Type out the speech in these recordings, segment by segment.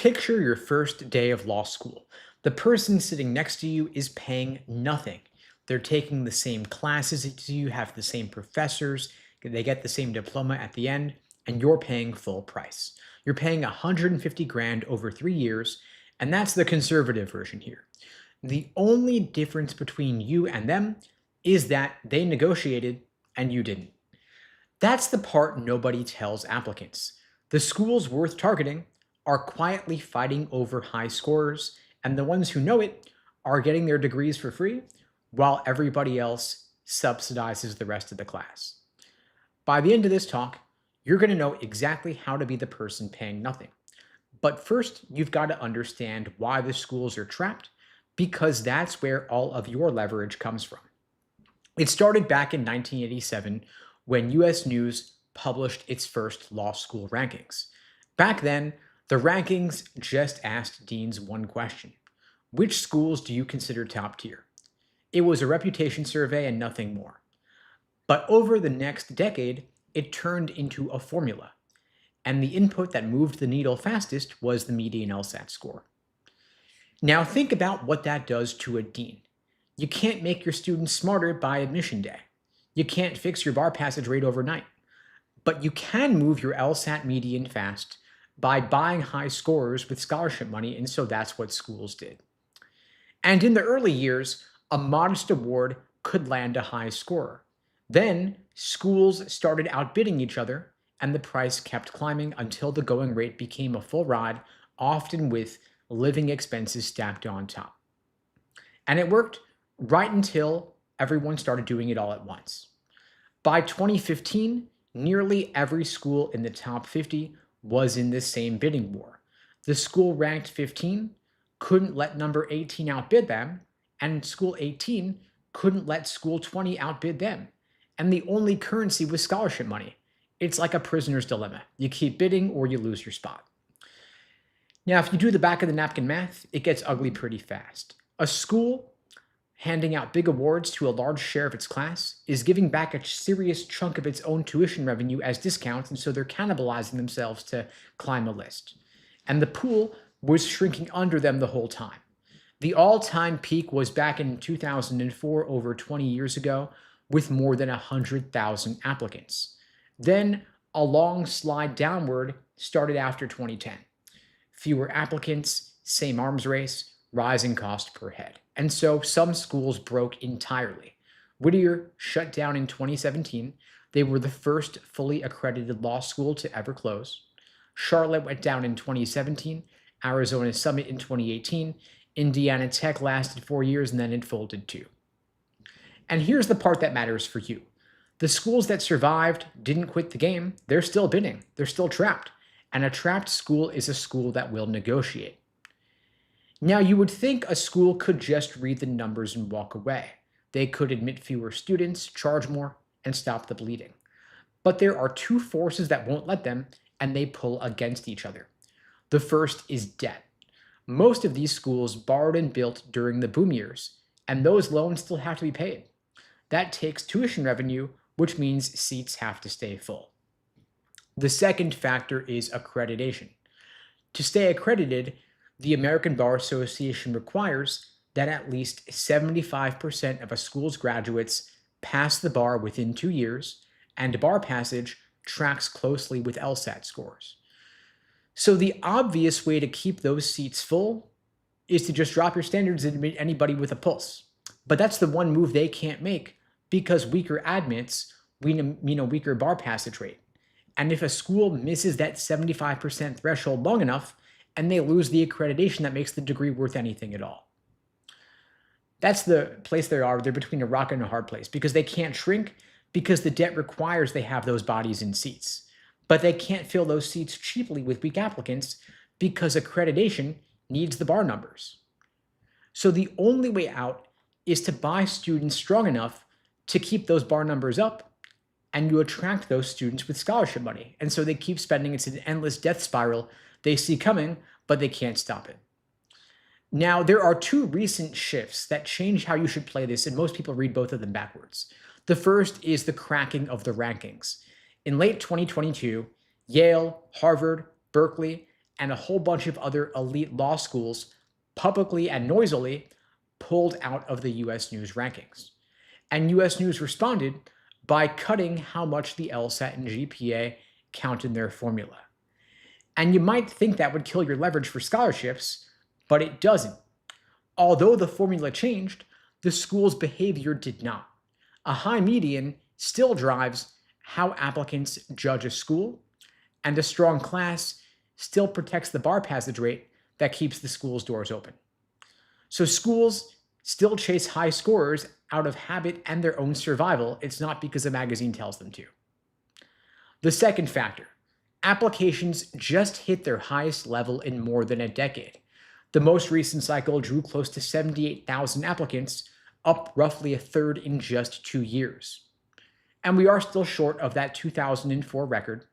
Picture your first day of law school. The person sitting next to you is paying nothing. They're taking the same classes as you, have the same professors, they get the same diploma at the end, and you're paying full price. You're paying 150 grand over 3 years, and that's the conservative version here. The only difference between you and them is that they negotiated and you didn't. That's the part nobody tells applicants. The schools worth targeting are quietly fighting over high scores, and the ones who know it are getting their degrees for free, while everybody else subsidizes the rest of the class. By the end of this talk, you're going to know exactly how to be the person paying nothing. But first, you've got to understand why the schools are trapped, because that's where all of your leverage comes from. It started back in 1987 when US News published its first law school rankings. Back then, the rankings just asked deans one question: which schools do you consider top tier? It was a reputation survey and nothing more. But over the next decade, it turned into a formula, and the input that moved the needle fastest was the median LSAT score. Now think about what that does to a dean. You can't make your students smarter by admission day. You can't fix your bar passage rate overnight. But you can move your LSAT median fast by buying high scores with scholarship money, and so that's what schools did. And in the early years, a modest award could land a high scorer. Then, schools started outbidding each other, and the price kept climbing until the going rate became a full ride, often with living expenses stacked on top. And it worked right until everyone started doing it all at once. By 2015, nearly every school in the top 50 was in this same bidding war. The school ranked 15 couldn't let number 18 outbid them, and school 18 couldn't let school 20 outbid them. And the only currency was scholarship money. It's like a prisoner's dilemma. You keep bidding or you lose your spot. Now, if you do the back of the napkin math, it gets ugly pretty fast. A school handing out big awards to a large share of its class is giving back a serious chunk of its own tuition revenue as discounts, and so they're cannibalizing themselves to climb a list. And the pool was shrinking under them the whole time. The all-time peak was back in 2004, over 20 years ago, with more than 100,000 applicants. Then a long slide downward started after 2010. Fewer applicants, same arms race, rising cost per head. And so some schools broke entirely. Whittier shut down in 2017. They were the first fully accredited law school to ever close. Charlotte went down in 2017, Arizona Summit in 2018, Indiana Tech lasted 4 years and then it folded too. And here's the part that matters for you. The schools that survived didn't quit the game. They're still bidding. They're still trapped. And a trapped school is a school that will negotiate. Now, you would think a school could just read the numbers and walk away. They could admit fewer students, charge more, and stop the bleeding. But there are two forces that won't let them, and they pull against each other. The first is debt. Most of these schools borrowed and built during the boom years, and those loans still have to be paid. That takes tuition revenue, which means seats have to stay full. The second factor is accreditation. To stay accredited, the American Bar Association requires that at least 75% of a school's graduates pass the bar within 2 years, and bar passage tracks closely with LSAT scores. So the obvious way to keep those seats full is to just drop your standards and admit anybody with a pulse. But that's the one move they can't make, because weaker admits mean a weaker bar passage rate. And if a school misses that 75% threshold long enough, and they lose the accreditation that makes the degree worth anything at all. That's the place they are. They're between a rock and a hard place, because they can't shrink, because the debt requires they have those bodies in seats. But they can't fill those seats cheaply with weak applicants, because accreditation needs the bar numbers. So the only way out is to buy students strong enough to keep those bar numbers up, and you attract those students with scholarship money. And so they keep spending. It's an endless death spiral they see coming, but they can't stop it. Now, there are two recent shifts that change how you should play this, and most people read both of them backwards. The first is the cracking of the rankings. In late 2022, Yale, Harvard, Berkeley, and a whole bunch of other elite law schools publicly and noisily pulled out of the US News rankings. And US News responded by cutting how much the LSAT and GPA count in their formula. And you might think that would kill your leverage for scholarships, but it doesn't. Although the formula changed, the school's behavior did not. A high median still drives how applicants judge a school, and a strong class still protects the bar passage rate that keeps the school's doors open. So schools still chase high scorers out of habit and their own survival. It's not because a magazine tells them to. The second factor, applications just hit their highest level in more than a decade. The most recent cycle drew close to 78,000 applicants, up roughly a third in just 2 years. And we are still short of that 2004 record,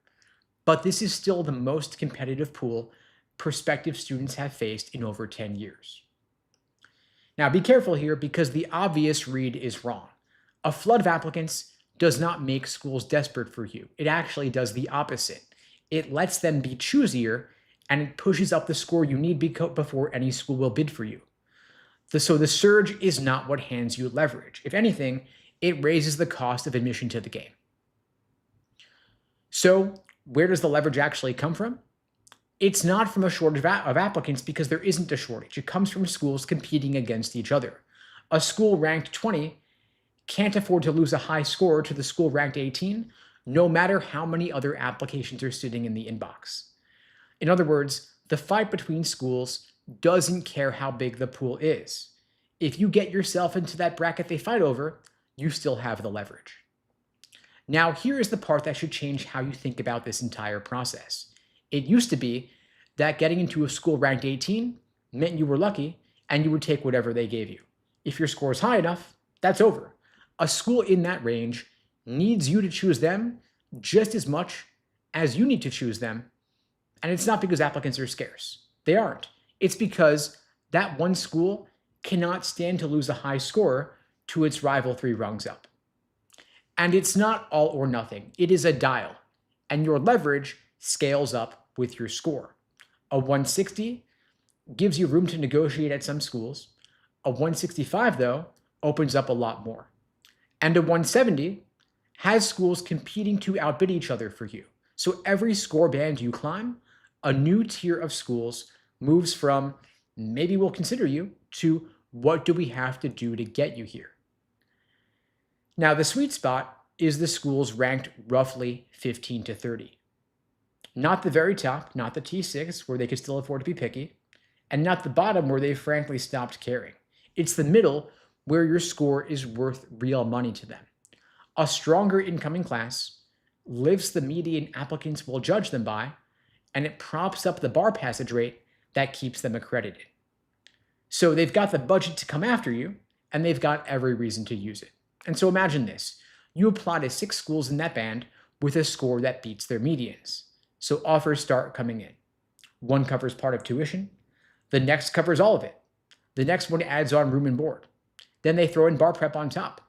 but this is still the most competitive pool prospective students have faced in over 10 years. Now be careful here because the obvious read is wrong. A flood of applicants does not make schools desperate for you. It actually does the opposite. It lets them be choosier and it pushes up the score you need before any school will bid for you. So the surge is not what hands you leverage. If anything, it raises the cost of admission to the game. So where does the leverage actually come from? It's not from a shortage of applicants because there isn't a shortage. It comes from schools competing against each other. A school ranked 20 can't afford to lose a high score to the school ranked 18, no matter how many other applications are sitting in the inbox. In other words, the fight between schools doesn't care how big the pool is. If you get yourself into that bracket they fight over, you still have the leverage. Now, here is the part that should change how you think about this entire process. It used to be that getting into a school ranked 18 meant you were lucky and you would take whatever they gave you. If your score is high enough, that's over. A school in that range needs you to choose them just as much as you need to choose them. And it's not because applicants are scarce. They aren't. It's because that one school cannot stand to lose a high score to its rival 3 rungs up. And it's not all or nothing. It is a dial, and your leverage scales up with your score. A 160 gives you room to negotiate at some schools. A 165, though, opens up a lot more. And a 170 has schools competing to outbid each other for you. So every score band you climb, a new tier of schools moves from maybe we'll consider you to what do we have to do to get you here. Now, the sweet spot is the schools ranked roughly 15 to 30. Not the very top, not the T6, where they could still afford to be picky, and not the bottom where they frankly stopped caring. It's the middle where your score is worth real money to them. A stronger incoming class lifts the median applicants will judge them by, and it props up the bar passage rate that keeps them accredited. So they've got the budget to come after you, and they've got every reason to use it. And so imagine this. You apply to 6 schools in that band with a score that beats their medians. So offers start coming in. One covers part of tuition. The next covers all of it. The next one adds on room and board. Then they throw in bar prep on top.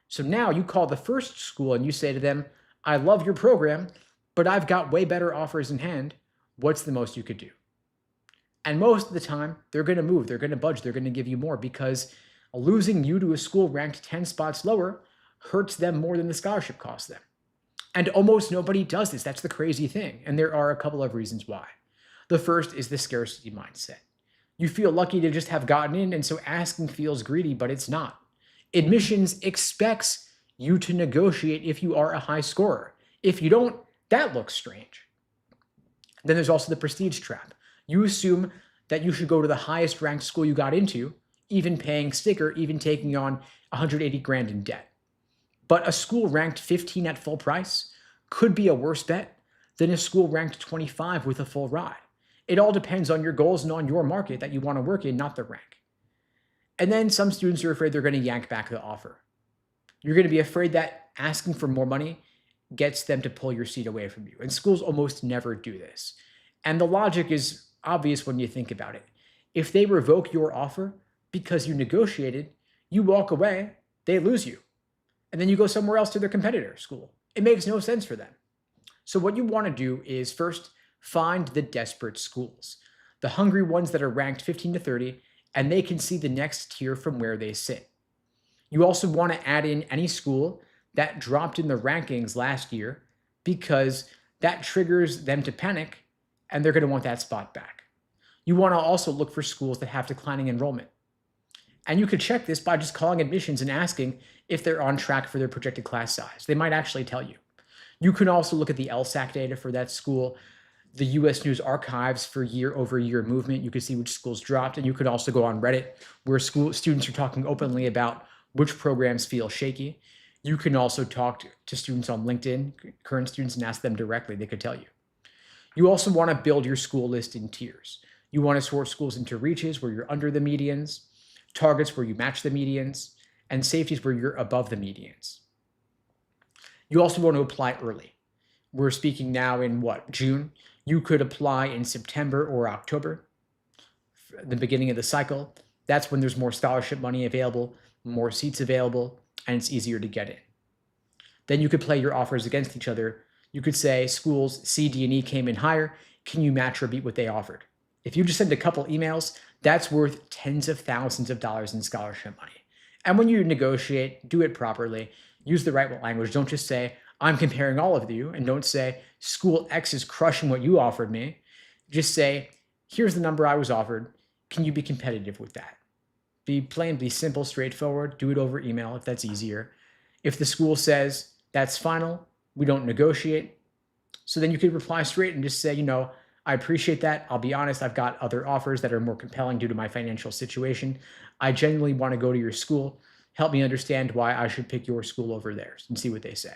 So now you call the first school and you say to them, I love your program, but I've got way better offers in hand. What's the most you could do? And most of the time, they're going to move. They're going to budge. They're going to give you more because losing you to a school ranked 10 spots lower hurts them more than the scholarship costs them. And almost nobody does this. That's the crazy thing. And there are a couple of reasons why. The first is the scarcity mindset. You feel lucky to just have gotten in, and so asking feels greedy, but it's not. Admissions expects you to negotiate if you are a high scorer. If you don't, that looks strange. Then there's also the prestige trap. You assume that you should go to the highest ranked school you got into, even paying sticker, even taking on 180 grand in debt. But a school ranked 15 at full price could be a worse bet than a school ranked 25 with a full ride. It all depends on your goals and on your market that you want to work in, not the rank. And then some students are afraid they're going to yank back the offer. You're going to be afraid that asking for more money gets them to pull your seat away from you. And schools almost never do this. And the logic is obvious when you think about it. If they revoke your offer because you negotiated, you walk away, they lose you. And then you go somewhere else to their competitor school. It makes no sense for them. So what you want to do is first Find the desperate schools, the hungry ones that are ranked 15 to 30, and they can see the next tier from where they sit. You also want to add in any school that dropped in the rankings last year because that triggers them to panic and they're going to want that spot back. You want to also look for schools that have declining enrollment. And you could check this by just calling admissions and asking if they're on track for their projected class size. They might actually tell you. You can also look at the LSAC data for that school, the US News Archives for year-over-year movement. You can see which schools dropped, and you could also go on Reddit where students are talking openly about which programs feel shaky. You can also talk to students on LinkedIn, current students, and ask them directly. They could tell you. You also want to build your school list in tiers. You want to sort schools into reaches where you're under the medians, targets where you match the medians, and safeties where you're above the medians. You also want to apply early. We're speaking now in June? You could apply in September or October, the beginning of the cycle. That's when there's more scholarship money available, more seats available, and it's easier to get in. Then you could play your offers against each other. You could say schools C, D, and E came in higher. Can you match or beat what they offered? If you just send a couple emails, that's worth tens of thousands of dollars in scholarship money. And when you negotiate, do it properly. Use the right language. Don't just say, I'm comparing all of you, and don't say, school X is crushing what you offered me. Just say, here's the number I was offered. Can you be competitive with that? Be plain, be simple, straightforward. Do it over email if that's easier. If the school says, that's final, we don't negotiate. So then you could reply straight and just say, I appreciate that. I'll be honest, I've got other offers that are more compelling due to my financial situation. I genuinely want to go to your school. Help me understand why I should pick your school over theirs, and see what they say.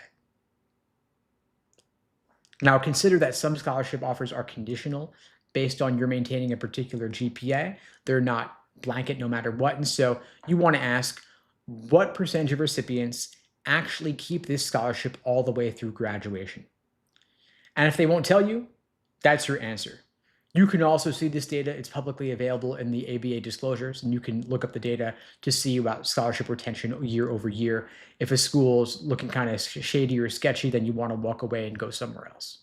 Now, consider that some scholarship offers are conditional based on your maintaining a particular GPA. They're not blanket no matter what. And so you want to ask, what percentage of recipients actually keep this scholarship all the way through graduation? And if they won't tell you, that's your answer. You can also see this data. It's publicly available in the ABA disclosures, and you can look up the data to see about scholarship retention year over year. If a school's looking kind of shady or sketchy, then you want to walk away and go somewhere else.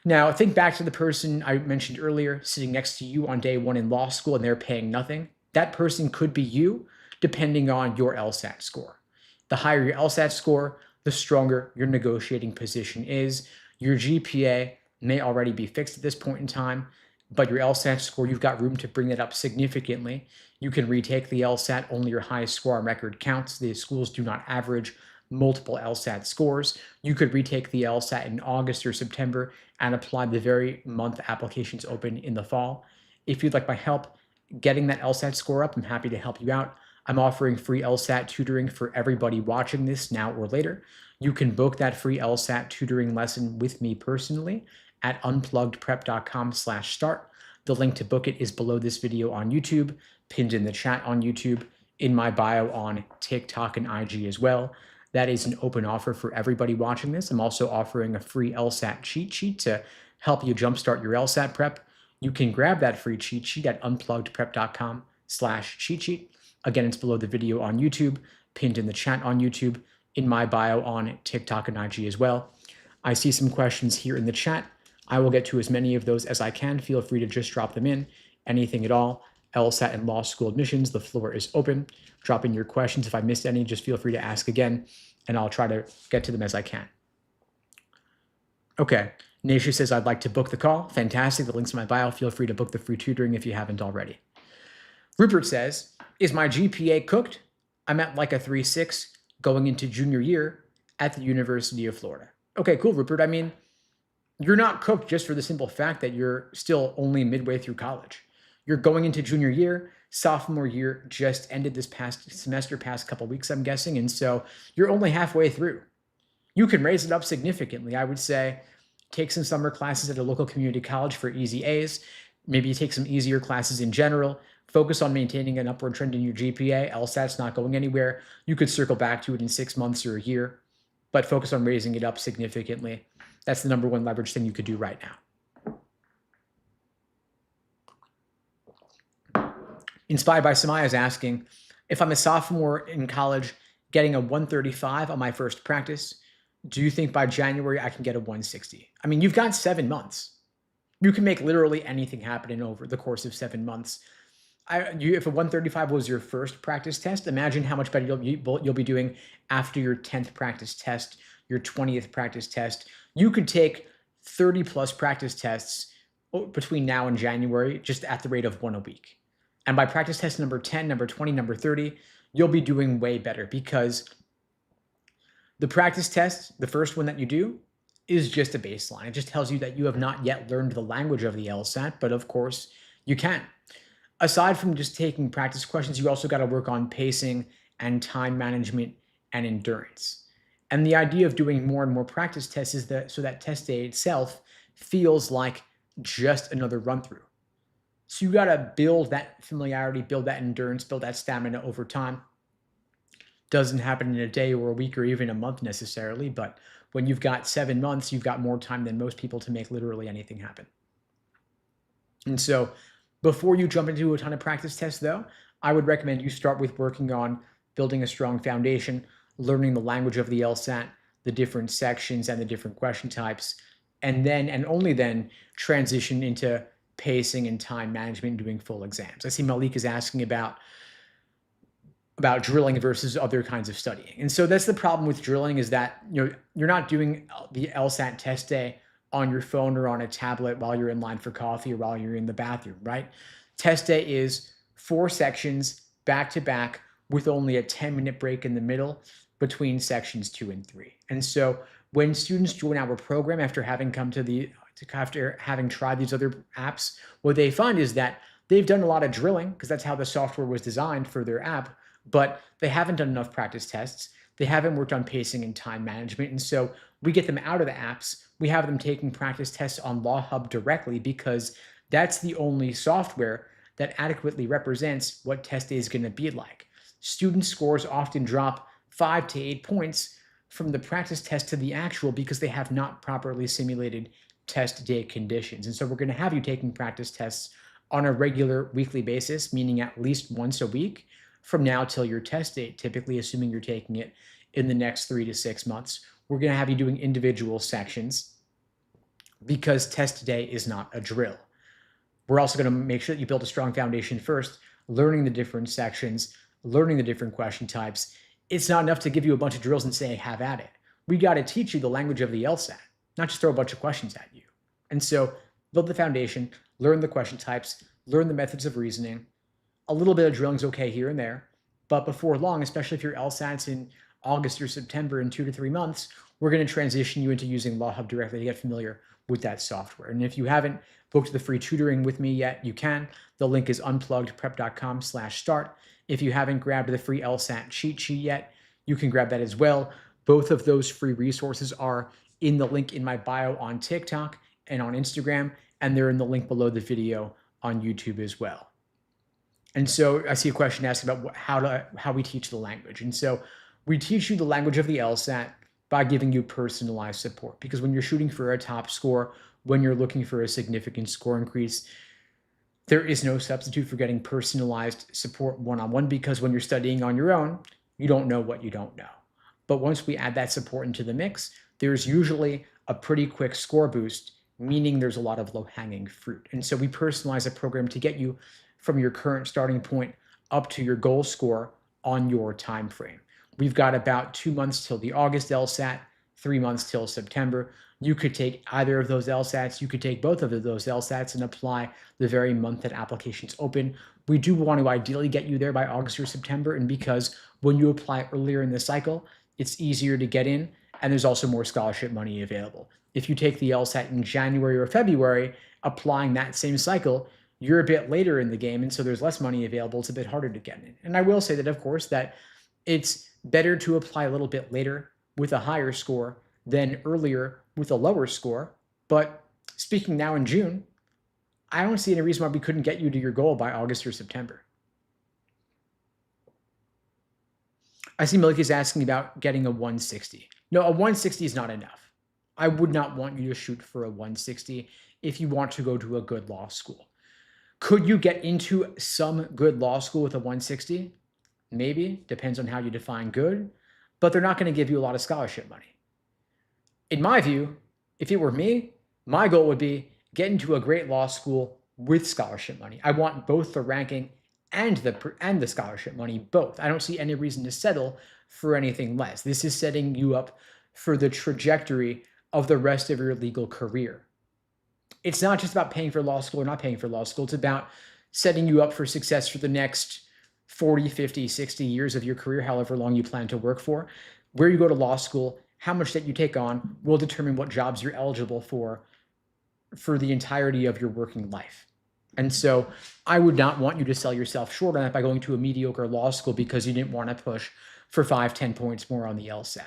Now, think back to the person I mentioned earlier sitting next to you on day one in law school and they're paying nothing. That person could be you, depending on your LSAT score. The higher your LSAT score, the stronger your negotiating position is. Your GPA may already be fixed at this point in time, but your LSAT score, you've got room to bring that up significantly. You can retake the LSAT. Only your highest score on record counts. The schools do not average multiple LSAT scores. You could retake the LSAT in August or September and apply the very month applications open in the fall. If you'd like my help getting that LSAT score up, I'm happy to help you out. I'm offering free LSAT tutoring for everybody watching this now or later. You can book that free LSAT tutoring lesson with me personally at unpluggedprep.com/start. The link to book it is below this video on YouTube, pinned in the chat on YouTube, in my bio on TikTok and IG as well. That is an open offer for everybody watching this. I'm also offering a free LSAT cheat sheet to help you jumpstart your LSAT prep. You can grab that free cheat sheet at unpluggedprep.com/cheat sheet. Again, it's below the video on YouTube, pinned in the chat on YouTube, in my bio on TikTok and IG as well. I see some questions here in the chat. I will get to as many of those as I can. Feel free to just drop them in, anything at all. LSAT and law school admissions, the floor is open. Drop in your questions. If I missed any, just feel free to ask again, and I'll try to get to them as I can. Okay, Naisha says, I'd like to book the call. Fantastic, the link's in my bio. Feel free to book the free tutoring if you haven't already. Rupert says, is my GPA cooked? I'm at like a 3.6 going into junior year at the University of Florida. Okay, cool, Rupert. I mean, you're not cooked just for the simple fact that you're still only midway through college. You're going into junior year, sophomore year just ended this past semester, past couple weeks, I'm guessing, and so you're only halfway through. You can raise it up significantly. I would say take some summer classes at a local community college for easy A's. Maybe you take some easier classes in general. Focus on maintaining an upward trend in your GPA. LSAT's not going anywhere. You could circle back to it in 6 months or a year, but focus on raising it up significantly. That's the number one leverage thing you could do right now. Inspired by Samaya is asking, if I'm a sophomore in college getting a 135 on my first practice, Do you think by January I can get a 160? I mean, you've got 7 months. You can make literally anything happen in over the course of 7 months. If a 135 was your first practice test, imagine how much better you'll be doing after your 10th practice test, your 20th practice test. You could take 30 plus practice tests between now and January, just at the rate of one a week. And by practice test number 10, number 20, number 30, you'll be doing way better, because the practice test, the first one that you do, is just a baseline. It just tells you that you have not yet learned the language of the LSAT, but of course you can. Aside from just taking practice questions, you also got to work on pacing and time management and endurance. And the idea of doing more and more practice tests is that so that test day itself feels like just another run through. So you got to build that familiarity, build that endurance, build that stamina over time. Doesn't happen in a day or a week or even a month necessarily, but when you've got 7 months, you've got more time than most people to make literally anything happen. And so before you jump into a ton of practice tests, though, I would recommend you start with working on building a strong foundation, learning the language of the LSAT, the different sections and the different question types, and then and only then transition into pacing and time management and doing full exams. I see Malik is asking about drilling versus other kinds of studying. And so that's the problem with drilling, is that you're not doing the LSAT test day on your phone or on a tablet while you're in line for coffee or while you're in the bathroom, right? Test day is 4 sections back to back with only a 10-minute break in the middle between sections 2 and 3. And so when students join our program after having having tried these other apps, what they find is that they've done a lot of drilling, because that's how the software was designed for their app, but they haven't done enough practice tests. They haven't worked on pacing and time management. And so we get them out of the apps. We have them taking practice tests on Law Hub directly, because that's the only software that adequately represents what test day is going to be like. Student scores often drop 5 to 8 points from the practice test to the actual because they have not properly simulated test day conditions. And so we're going to have you taking practice tests on a regular weekly basis, meaning at least once a week, from now till your test date, typically assuming you're taking it in the next 3 to 6 months. We're going to have you doing individual sections, because test day is not a drill. We're also going to make sure that you build a strong foundation first, learning the different sections, learning the different question types. It's not enough to give you a bunch of drills and say, have at it. We got to teach you the language of the LSAT, not just throw a bunch of questions at you. And so build the foundation, learn the question types, learn the methods of reasoning. A little bit of drilling is okay here and there, but before long, especially if your LSAT's in August or September in 2 to 3 months, we're going to transition you into using Law Hub directly to get familiar with that software. And if you haven't booked the free tutoring with me yet, you can. The link is unpluggedprep.com/start. If you haven't grabbed the free LSAT cheat sheet yet, you can grab that as well. Both of those free resources are in the link in my bio on TikTok and on Instagram, and they're in the link below the video on YouTube as well. And so I see a question asked about how we teach the language. And so we teach you the language of the LSAT by giving you personalized support, because when you're shooting for a top score, when you're looking for a significant score increase, there is no substitute for getting personalized support one-on-one, because when you're studying on your own, you don't know what you don't know. But once we add that support into the mix, there's usually a pretty quick score boost, meaning there's a lot of low-hanging fruit. And so we personalize a program to get you from your current starting point up to your goal score on your time frame. We've got about 2 months till the August LSAT, 3 months till September. You could take either of those LSATs. You could take both of those LSATs and apply the very month that applications open. We do want to ideally get you there by August or September, and because when you apply earlier in the cycle, it's easier to get in, and there's also more scholarship money available. If you take the LSAT in January or February, applying that same cycle, you're a bit later in the game, and so there's less money available. It's a bit harder to get in. And I will say that, of course, that it's better to apply a little bit later with a higher score than earlier with a lower score. But speaking now in June, I don't see any reason why we couldn't get you to your goal by August or September. I see Malik is asking about getting a 160. No, a 160 is not enough. I would not want you to shoot for a 160 if you want to go to a good law school. Could you get into some good law school with a 160? Maybe, depends on how you define good, but they're not going to give you a lot of scholarship money. In my view, if it were me, my goal would be get into a great law school with scholarship money. I want both the ranking and the scholarship money, both. I don't see any reason to settle for anything less. This is setting you up for the trajectory of the rest of your legal career. It's not just about paying for law school or not paying for law school. It's about setting you up for success for the next 40, 50, 60 years of your career, however long you plan to work for. Where you go to law school, how much debt you take on will determine what jobs you're eligible for the entirety of your working life. And so I would not want you to sell yourself short on that by going to a mediocre law school because you didn't want to push for 5, 10 points more on the LSAT.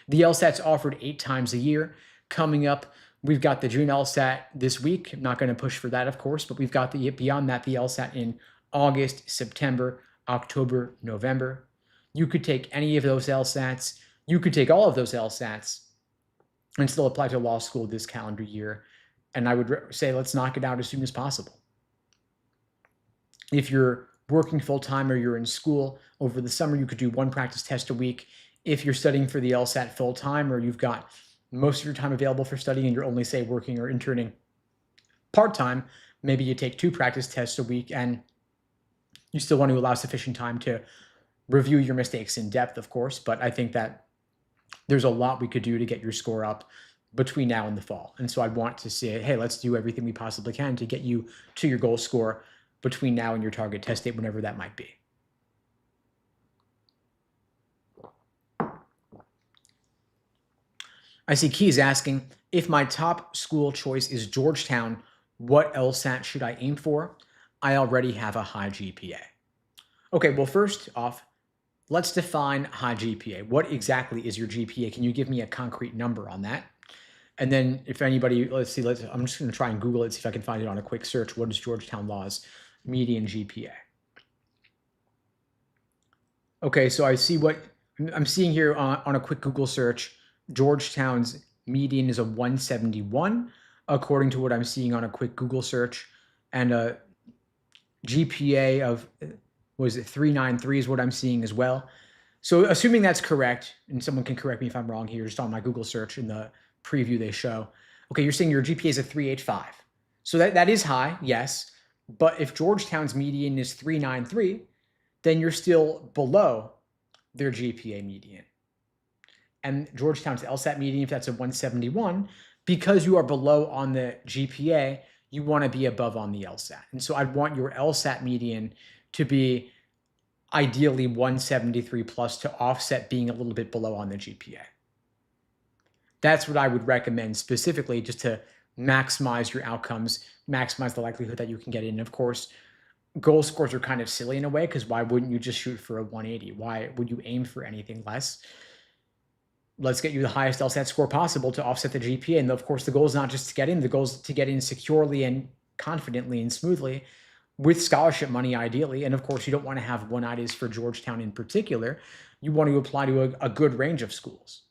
The LSAT's offered 8 times a year. Coming up, we've got the June LSAT this week. I'm not going to push for that, of course, but we've got beyond that, the LSAT in August, September, October, November. You could take any of those LSATs. You could take all of those LSATs and still apply to law school this calendar year. And I would say let's knock it out as soon as possible. If you're working full-time or you're in school over the summer, you could do 1 practice test a week. If you're studying for the LSAT full-time or you've got most of your time available for studying and you're only, say, working or interning part-time, maybe you take 2 practice tests a week and you still want to allow sufficient time to review your mistakes in depth, of course. But I think that there's a lot we could do to get your score up between now and the fall. And so I want to say, hey, let's do everything we possibly can to get you to your goal score between now and your target test date, whenever that might be. I see Key is asking, if my top school choice is Georgetown, what LSAT should I aim for? I already have a high GPA. Okay, well, first off, let's define high GPA. What exactly is your GPA? Can you give me a concrete number on that? And then if anybody, I'm just going to try and Google it, see if I can find it on a quick search. What is Georgetown Law's median GPA? Okay, so I see what I'm seeing here on a quick Google search. Georgetown's median is a 171, according to what I'm seeing on a quick Google search. And a GPA of, was it 393 is what I'm seeing as well. So assuming that's correct, and someone can correct me if I'm wrong here, just on my Google search in the preview they show. Okay, you're saying your GPA is a 385. So that is high, yes. But if Georgetown's median is 393, then you're still below their GPA median. And Georgetown's LSAT median, if that's a 171, because you are below on the GPA, you want to be above on the LSAT. And so I'd want your LSAT median to be ideally 173 plus to offset being a little bit below on the GPA. That's what I would recommend specifically, just to maximize your outcomes, maximize the likelihood that you can get in. Of course, goal scores are kind of silly in a way, because why wouldn't you just shoot for a 180? Why would you aim for anything less? Let's get you the highest LSAT score possible to offset the GPA. And of course, the goal is not just to get in, the goal is to get in securely and confidently and smoothly with scholarship money, ideally. And of course, you don't want to have one-itis for Georgetown in particular. You want to apply to a good range of schools.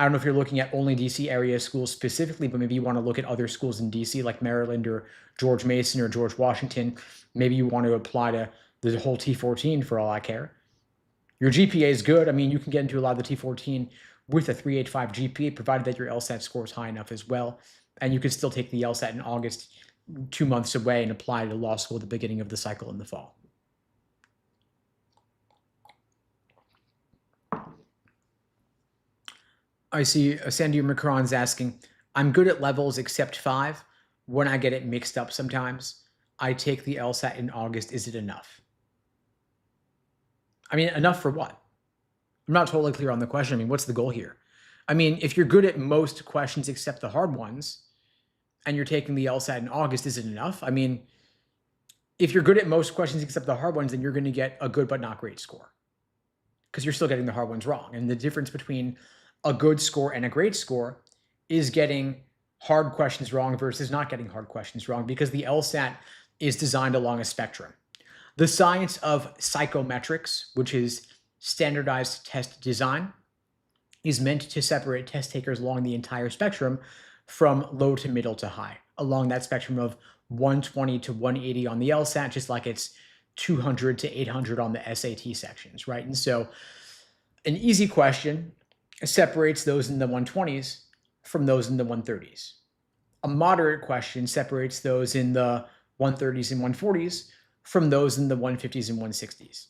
I don't know if you're looking at only DC area schools specifically, but maybe you want to look at other schools in DC like Maryland or George Mason or George Washington. Maybe you want to apply to the whole T14 for all I care. Your GPA is good. I mean, you can get into a lot of the T14 with a 385 GPA, provided that your LSAT score is high enough as well. And you can still take the LSAT in August, 2 months away, and apply to law school at the beginning of the cycle in the fall. I see Sandy Macron's asking, I'm good at levels except 5. When I get it mixed up sometimes, I take the LSAT in August. Is it enough? I mean, enough for what? I'm not totally clear on the question. I mean, what's the goal here? I mean, if you're good at most questions except the hard ones, and you're taking the LSAT in August, is it enough? I mean, if you're good at most questions except the hard ones, then you're going to get a good but not great score, because you're still getting the hard ones wrong. And the difference between a good score and a great score is getting hard questions wrong versus not getting hard questions wrong, because the LSAT is designed along a spectrum. The science of psychometrics, which is standardized test design, is meant to separate test takers along the entire spectrum from low to middle to high, along that spectrum of 120 to 180 on the LSAT, just like it's 200 to 800 on the SAT sections, right? And so an easy question, separates those in the 120s from those in the 130s. A moderate question separates those in the 130s and 140s from those in the 150s and 160s.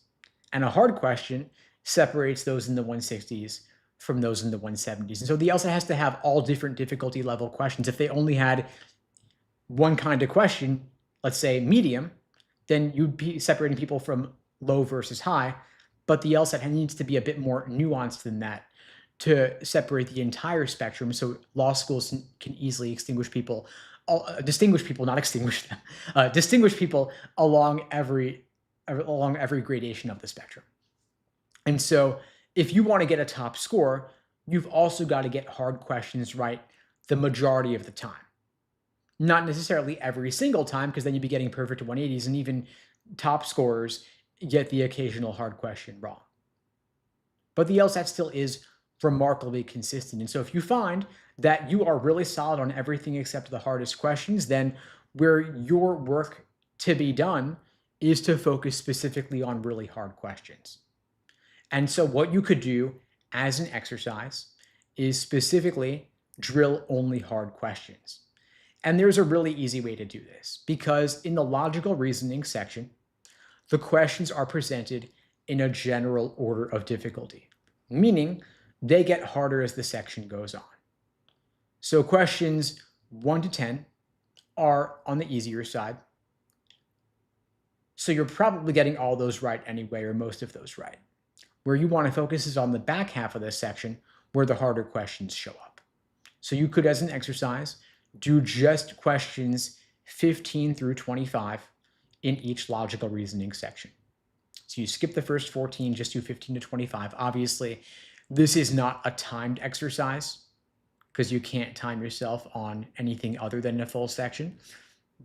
And a hard question separates those in the 160s from those in the 170s. And so the LSAT has to have all different difficulty level questions. If they only had one kind of question, let's say medium, then you'd be separating people from low versus high. But the LSAT needs to be a bit more nuanced than that to separate the entire spectrum, so law schools can easily distinguish people, not extinguish them, distinguish people along every gradation of the spectrum. And so if you want to get a top score, you've also got to get hard questions right the majority of the time. Not necessarily every single time, because then you'd be getting perfect 180s, and even top scorers get the occasional hard question wrong. But the LSAT still is remarkably consistent. And so if you find that you are really solid on everything except the hardest questions, then where your work to be done is to focus specifically on really hard questions. And so what you could do as an exercise is specifically drill only hard questions. And there's a really easy way to do this, because in the logical reasoning section, the questions are presented in a general order of difficulty, meaning they get harder as the section goes on. So questions 1 to 10 are on the easier side. So you're probably getting all those right anyway, or most of those right. Where you want to focus is on the back half of this section, where the harder questions show up. So you could, as an exercise, do just questions 15 through 25 in each logical reasoning section. So you skip the first 14, just do 15 to 25. Obviously, this is not a timed exercise, because you can't time yourself on anything other than a full section.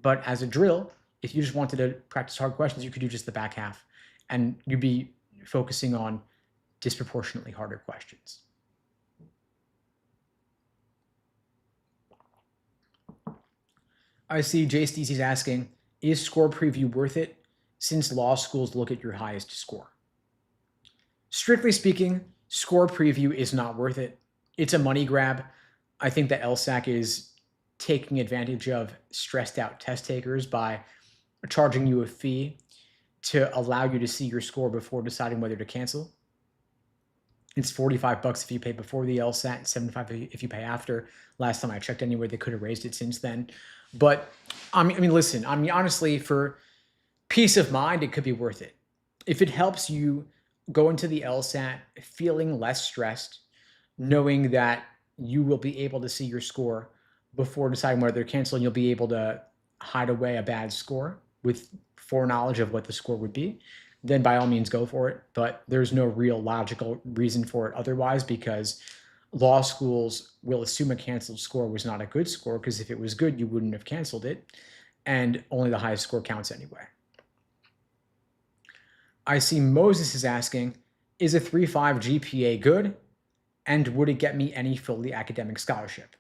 But as a drill, if you just wanted to practice hard questions, you could do just the back half, and you'd be focusing on disproportionately harder questions. I see Jay Stacey's asking, is score preview worth it since law schools look at your highest score? Strictly speaking, score preview is not worth it. It's a money grab. I think that LSAC is taking advantage of stressed out test takers by charging you a fee to allow you to see your score before deciding whether to cancel. It's $45 if you pay before the LSAT, $75 if you pay after. Last time I checked anywhere, they could have raised it since then. But I mean, listen, honestly, for peace of mind, it could be worth it. If it helps you go into the LSAT feeling less stressed, knowing that you will be able to see your score before deciding whether to cancel, and you'll be able to hide away a bad score with foreknowledge of what the score would be, then by all means go for it. But there's no real logical reason for it otherwise, because law schools will assume a canceled score was not a good score, because if it was good, you wouldn't have canceled it, and only the highest score counts anyway. I see Moses is asking, is a 3.5 GPA good, and would it get me any fully academic scholarship?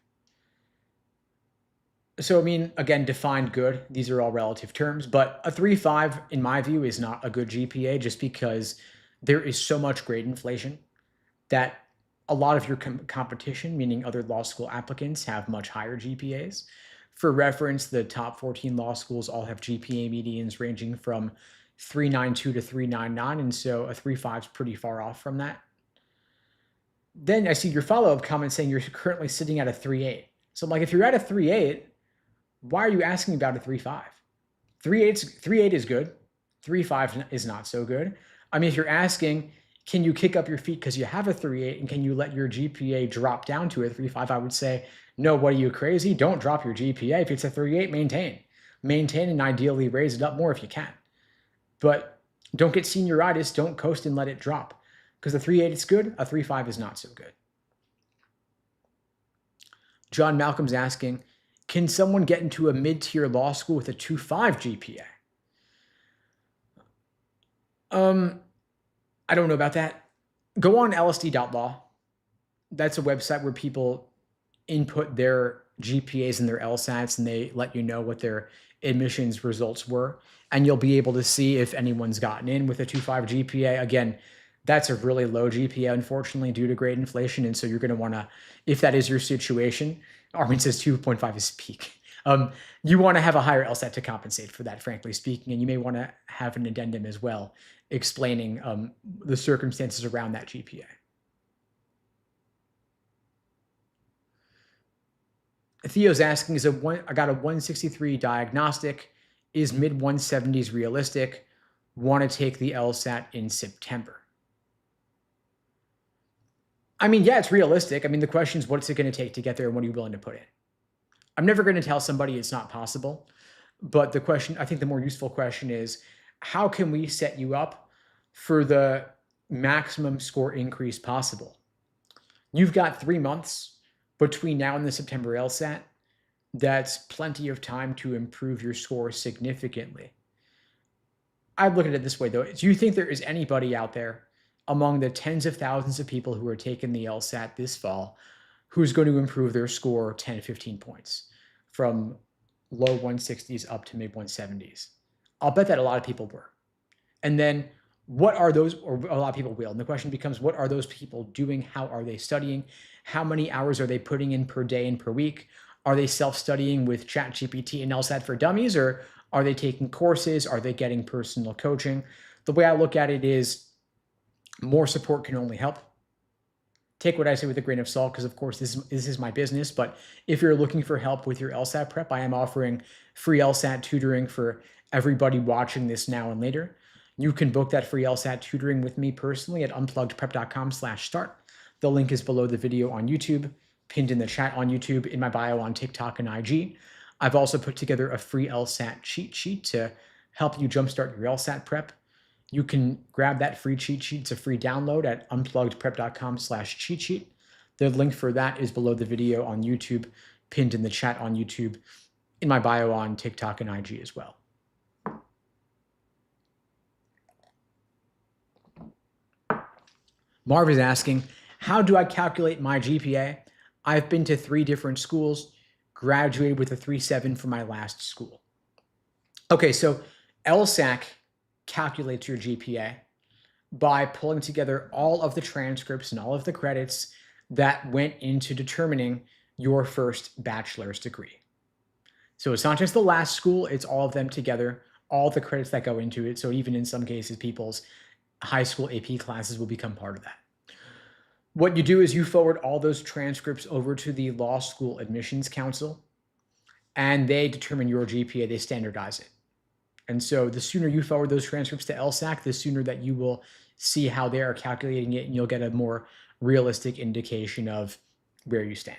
So, I mean, again, defined good. These are all relative terms, but a 3.5, in my view, is not a good GPA, just because there is so much grade inflation that a lot of your competition, meaning other law school applicants, have much higher GPAs. For reference, the top 14 law schools all have GPA medians ranging from 3.92 to 3.99, and so a 3.5 is pretty far off from that. Then I see your follow-up comment saying you're currently sitting at a 3.8. So I'm like, if you're at a 3.8, why are you asking about a 3.5? 3.8 is good. 3.5 is not so good. I mean, if you're asking, can you kick up your feet because you have a 3.8, and can you let your GPA drop down to a 3.5? I would say, no, what are you, crazy? Don't drop your GPA. If it's a 3.8, maintain. Maintain, and ideally raise it up more if you can. But don't get senioritis. Don't coast and let it drop. Because a 3.8 is good, a 3.5 is not so good. John Malcolm's asking, can someone get into a mid-tier law school with a 2.5 GPA? I don't know about that. Go on lsd.law. That's a website where people input their GPAs and their LSATs, and they let you know what their admissions results were. And you'll be able to see if anyone's gotten in with a 2.5 GPA. Again, That's a really low GPA, unfortunately, due to grade inflation. And so you're going to want to, if that is your situation, Armin says 2.5 is peak. You want to have a higher LSAT to compensate for that, frankly speaking. And you may want to have an addendum as well explaining the circumstances around that GPA. Theo's asking, I got a 163 diagnostic. Is mid 170s realistic? Want to take the LSAT in September. I mean, yeah, it's realistic. I mean, the question is, what's it going to take to get there and what are you willing to put in? I'm never going to tell somebody it's not possible. But the question, I think the more useful question is, how can we set you up for the maximum score increase possible? You've got 3 months between now and the September LSAT. That's plenty of time to improve your score significantly. I'd look at it this way, though. Do you think there is anybody out there among the tens of thousands of people who are taking the LSAT this fall who's going to improve their score 10 to 15 points from low 160s up to mid 170s? I'll bet that a lot of people were. And then what are those, or a lot of people will. And the question becomes, what are those people doing? How are they studying? How many hours are they putting in per day and per week? Are they self-studying with ChatGPT and LSAT for Dummies, or are they taking courses? Are they getting personal coaching? The way I look at it is more support can only help. Take what I say with a grain of salt, because of course this is my business. But if you're looking for help with your LSAT prep, I am offering free LSAT tutoring for everybody watching this now and later. You can book that free LSAT tutoring with me personally at unpluggedprep.com/start. The link is below the video on YouTube, pinned in the chat on YouTube, in my bio on TikTok and IG. I've also put together a free LSAT cheat sheet to help you jumpstart your LSAT prep. You can grab that free cheat sheet. It's a free download at unpluggedprep.com/cheat sheet. The link for that is below the video on YouTube, pinned in the chat on YouTube, in my bio on TikTok and IG as well. Marv is asking, how do I calculate my GPA? I've been to 3 different schools, graduated with a 3.7 from my last school. Okay, so LSAC calculates your GPA by pulling together all of the transcripts and all of the credits that went into determining your first bachelor's degree. So it's not just the last school, it's all of them together, all the credits that go into it. So even in some cases, people's high school AP classes will become part of that. What you do is you forward all those transcripts over to the Law School Admissions Council, and they determine your GPA, they standardize it. And so the sooner you forward those transcripts to LSAC, the sooner that you will see how they are calculating it, and you'll get a more realistic indication of where you stand.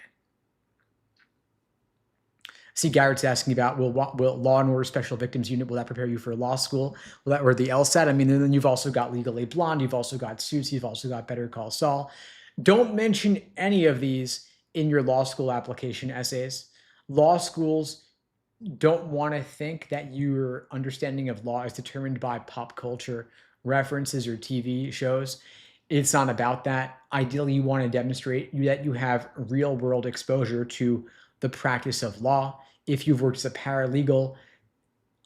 See, Garrett's asking about, will Law and Order Special Victims Unit, will that prepare you for law school? Or the LSAT? I mean, then you've also got Legally Blonde, you've also got Suits, you've also got Better Call Saul. Don't mention any of these in your law school application essays. Law schools don't want to think that your understanding of law is determined by pop culture references or TV shows. It's not about that. Ideally, you want to demonstrate that you have real world exposure to the practice of law. If you've worked as a paralegal,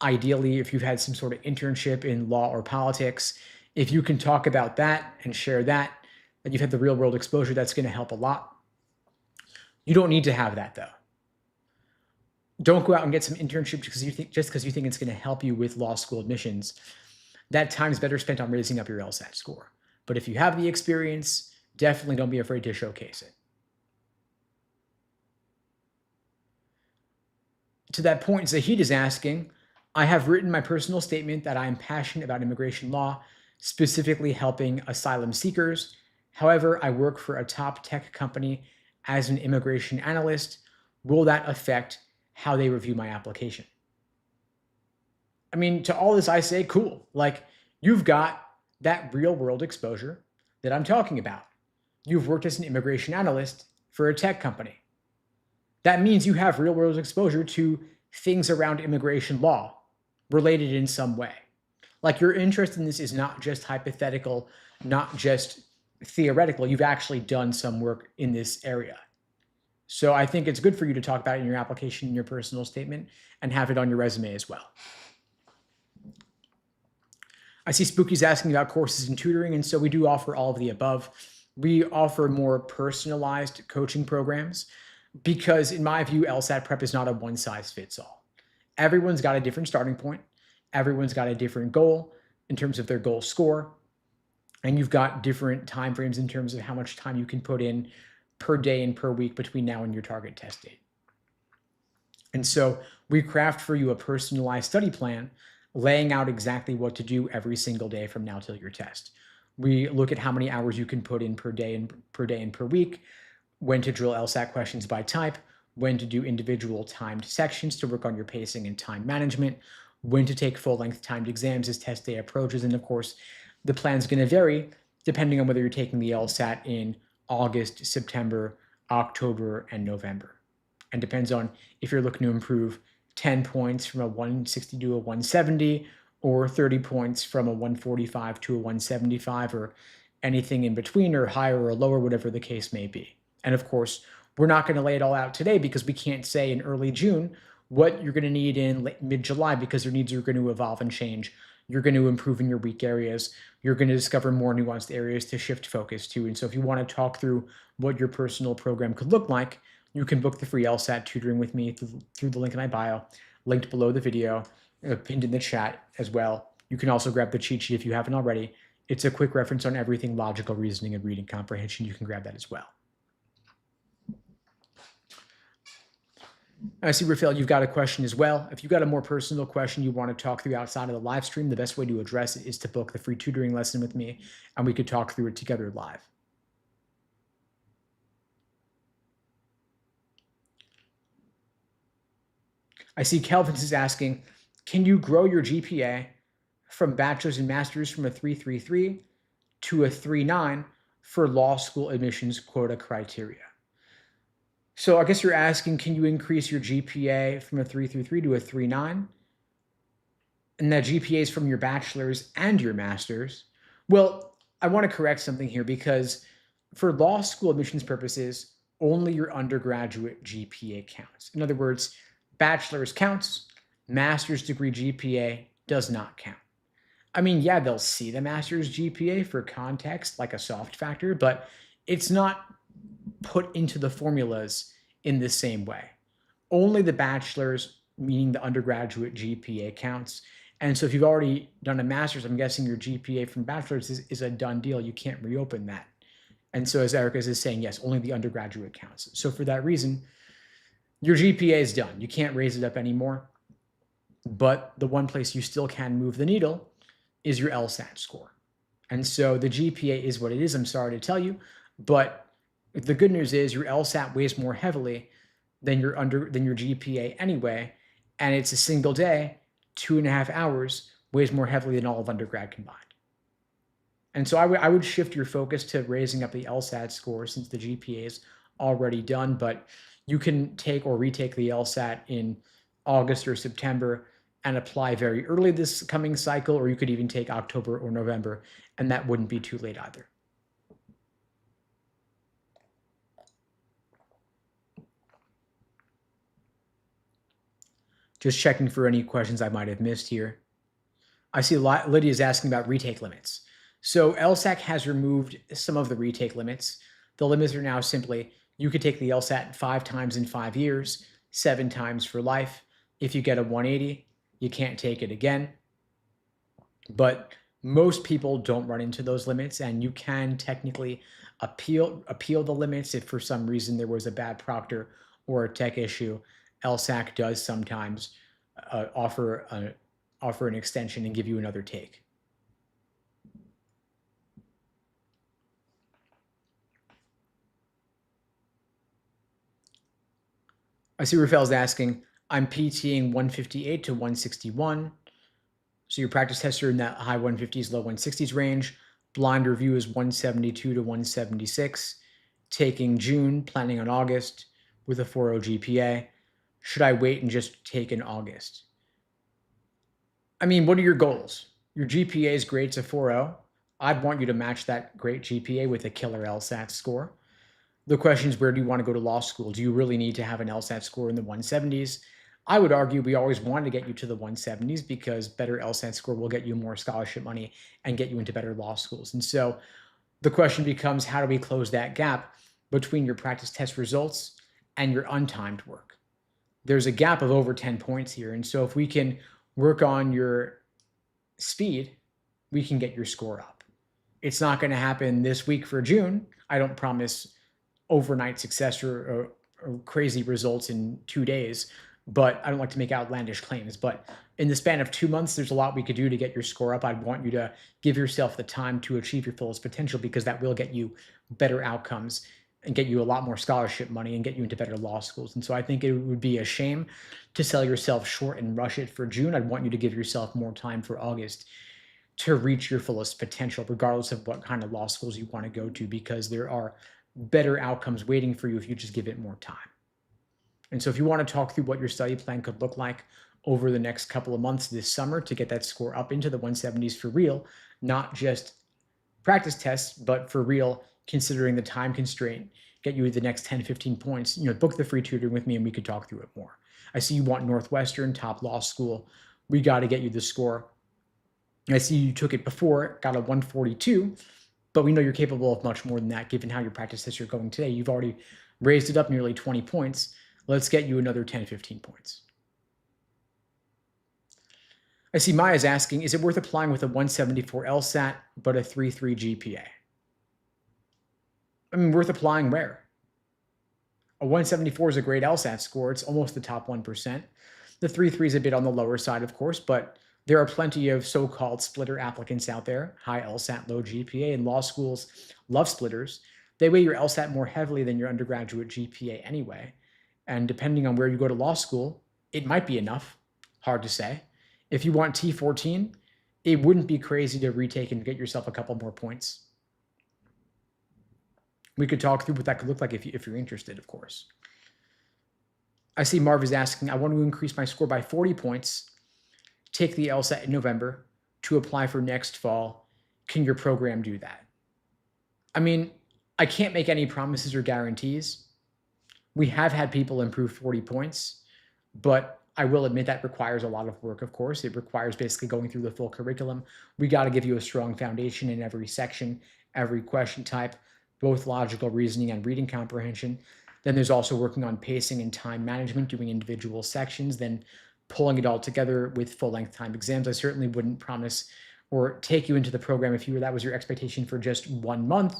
ideally, if you've had some sort of internship in law or politics, if you can talk about that and share that you've had the real world exposure, that's going to help a lot. You don't need to have that, though. Don't go out and get some internship because you think it's going to help you with law school admissions. That time is better spent on raising up your LSAT score. But if you have the experience, definitely don't be afraid to showcase it. To that point, Zahid is asking, I have written my personal statement that I am passionate about immigration law, specifically helping asylum seekers. However, I work for a top tech company as an immigration analyst. Will that affect how they review my application? I mean, to all this, I say, cool. Like, you've got that real world exposure that I'm talking about. You've worked as an immigration analyst for a tech company. That means you have real world exposure to things around immigration law related in some way. Like, your interest in this is not just hypothetical, not just theoretical. You've actually done some work in this area. So I think it's good for you to talk about it in your application, in your personal statement, and have it on your resume as well. I see Spooky's asking about courses and tutoring, and so we do offer all of the above. We offer more personalized coaching programs because, in my view, LSAT prep is not a one size fits all. Everyone's got a different starting point. Everyone's got a different goal in terms of their goal score. And you've got different timeframes in terms of how much time you can put in per day and per week between now and your target test date. And so we craft for you a personalized study plan, laying out exactly what to do every single day from now till your test. We look at how many hours you can put in per day and per week, when to drill LSAT questions by type, when to do individual timed sections to work on your pacing and time management, when to take full-length timed exams as test day approaches, and of course, the plan's going to vary depending on whether you're taking the LSAT in August, September, October, and November. And depends on if you're looking to improve 10 points from a 160 to a 170, or 30 points from a 145 to a 175, or anything in between, or higher or lower, whatever the case may be. And of course, we're not going to lay it all out today because we can't say in early June what you're going to need in mid-July, because your needs are going to evolve and change. You're going to improve in your weak areas. You're going to discover more nuanced areas to shift focus to. And so if you want to talk through what your personal program could look like, you can book the free LSAT tutoring with me through the link in my bio, linked below the video, pinned in the chat as well. You can also grab the cheat sheet if you haven't already. It's a quick reference on everything logical reasoning and reading comprehension. You can grab that as well. I see, Rafael, you've got a question as well. If you've got a more personal question you want to talk through outside of the live stream, the best way to address it is to book the free tutoring lesson with me, and we could talk through it together live. I see Kelvin's is asking, can you grow your GPA from bachelor's and master's from a 3.33 to a 3.9 for law school admissions quota criteria? So I guess you're asking, can you increase your GPA from a 3.33 to a 3.9? And that GPA is from your bachelor's and your master's. Well, I want to correct something here, because for law school admissions purposes, only your undergraduate GPA counts. In other words, bachelor's counts, master's degree GPA does not count. I mean, yeah, they'll see the master's GPA for context, like a soft factor, but it's not put into the formulas in the same way. Only the bachelor's, meaning the undergraduate GPA, counts. And so if you've already done a master's, I'm guessing your GPA from bachelor's is a done deal. You can't reopen that. And so as Erica is saying, yes, only the undergraduate counts. So for that reason, your GPA is done. You can't raise it up anymore. But the one place you still can move the needle is your LSAT score. And so the GPA is what it is, I'm sorry to tell you, but the good news is your LSAT weighs more heavily than your GPA anyway, and it's a single day, 2.5 hours, weighs more heavily than all of undergrad combined. And so I would shift your focus to raising up the LSAT score, since the GPA is already done, but you can take or retake the LSAT in August or September and apply very early this coming cycle, or you could even take October or November, and that wouldn't be too late either. Just checking for any questions I might have missed here. I see Lydia's asking about retake limits. So LSAC has removed some of the retake limits. The limits are now simply, you could take the LSAT 5 times in 5 years, 7 times for life. If you get a 180, you can't take it again. But most people don't run into those limits, and you can technically appeal the limits if for some reason there was a bad proctor or a tech issue. LSAC does sometimes offer an extension and give you another take. I see Rafael's asking, I'm PTing 158 to 161. So your practice tests are in that high 150s, low 160s range. Blind review is 172 to 176. Taking June, planning on August with a 4.0 GPA. Should I wait and just take in August? I mean, what are your goals? Your GPA is great, it's a 4.0. I'd want you to match that great GPA with a killer LSAT score. The question is, where do you want to go to law school? Do you really need to have an LSAT score in the 170s? I would argue we always want to get you to the 170s because better LSAT score will get you more scholarship money and get you into better law schools. And so the question becomes, how do we close that gap between your practice test results and your untimed work? There's a gap of over 10 points here. And so if we can work on your speed, we can get your score up. It's not going to happen this week for June. I don't promise overnight success or crazy results in 2 days, but I don't like to make outlandish claims. But in the span of 2 months, there's a lot we could do to get your score up. I'd want you to give yourself the time to achieve your fullest potential because that will get you better outcomes and get you a lot more scholarship money and get you into better law schools. And so I think it would be a shame to sell yourself short and rush it for June. I'd want you to give yourself more time for August to reach your fullest potential, regardless of what kind of law schools you want to go to, because there are better outcomes waiting for you if you just give it more time. And so if you want to talk through what your study plan could look like over the next couple of months this summer to get that score up into the 170s for real, not just practice tests, but for real, considering the time constraint, get you the next 10, 15 points, book the free tutoring with me and we could talk through it more. I see you want Northwestern, top law school. We got to get you the score. I see you took it before, got a 142, but we know you're capable of much more than that given how your practice tests are going today. You've already raised it up nearly 20 points. Let's get you another 10, 15 points. I see Maya's asking, is it worth applying with a 174 LSAT but a 3.3 GPA? I mean, worth applying where? A 174 is a great LSAT score. It's almost the top 1%. The 3.3 is a bit on the lower side, of course, but there are plenty of so-called splitter applicants out there, high LSAT, low GPA, and law schools love splitters. They weigh your LSAT more heavily than your undergraduate GPA anyway. And depending on where you go to law school, it might be enough. Hard to say. If you want T14, it wouldn't be crazy to retake and get yourself a couple more points. We could talk through what that could look like if you're interested, of course. I see Marv is asking, I want to increase my score by 40 points, take the LSAT in November to apply for next fall. Can your program do that? I mean, I can't make any promises or guarantees. We have had people improve 40 points, but I will admit that requires a lot of work, of course. It requires basically going through the full curriculum. We got to give you a strong foundation in every section, every question type, both logical reasoning and reading comprehension. Then there's also working on pacing and time management, doing individual sections, then pulling it all together with full-length time exams. I certainly wouldn't promise or take you into the program if that was your expectation for just 1 month.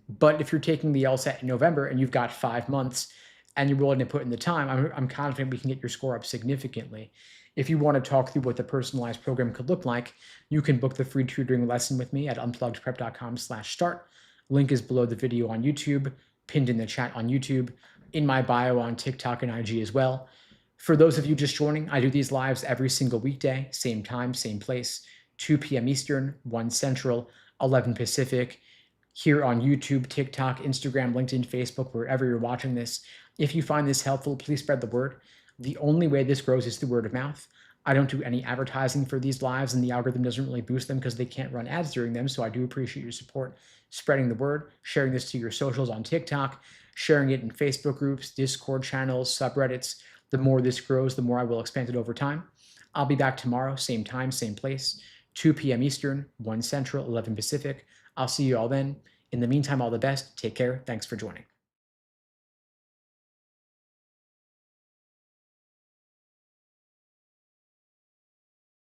But if you're taking the LSAT in November and you've got 5 months and you're willing to put in the time, I'm confident we can get your score up significantly. If you want to talk through what the personalized program could look like, you can book the free tutoring lesson with me at unpluggedprep.com/start. Link is below the video on YouTube, pinned in the chat on YouTube, in my bio on TikTok and IG as well. For those of you just joining, I do these lives every single weekday, same time, same place, 2 p.m. Eastern, 1 Central, 11 Pacific, here on YouTube, TikTok, Instagram, LinkedIn, Facebook, wherever you're watching this. If you find this helpful, please spread the word. The only way this grows is through word of mouth. I don't do any advertising for these lives, and the algorithm doesn't really boost them because they can't run ads during them, so I do appreciate your support spreading the word, sharing this to your socials on TikTok, sharing it in Facebook groups, Discord channels, subreddits. The more this grows, the more I will expand it over time. I'll be back tomorrow, same time, same place, 2 p.m. Eastern, 1 Central, 11 Pacific. I'll see you all then. In the meantime, all the best. Take care. Thanks for joining.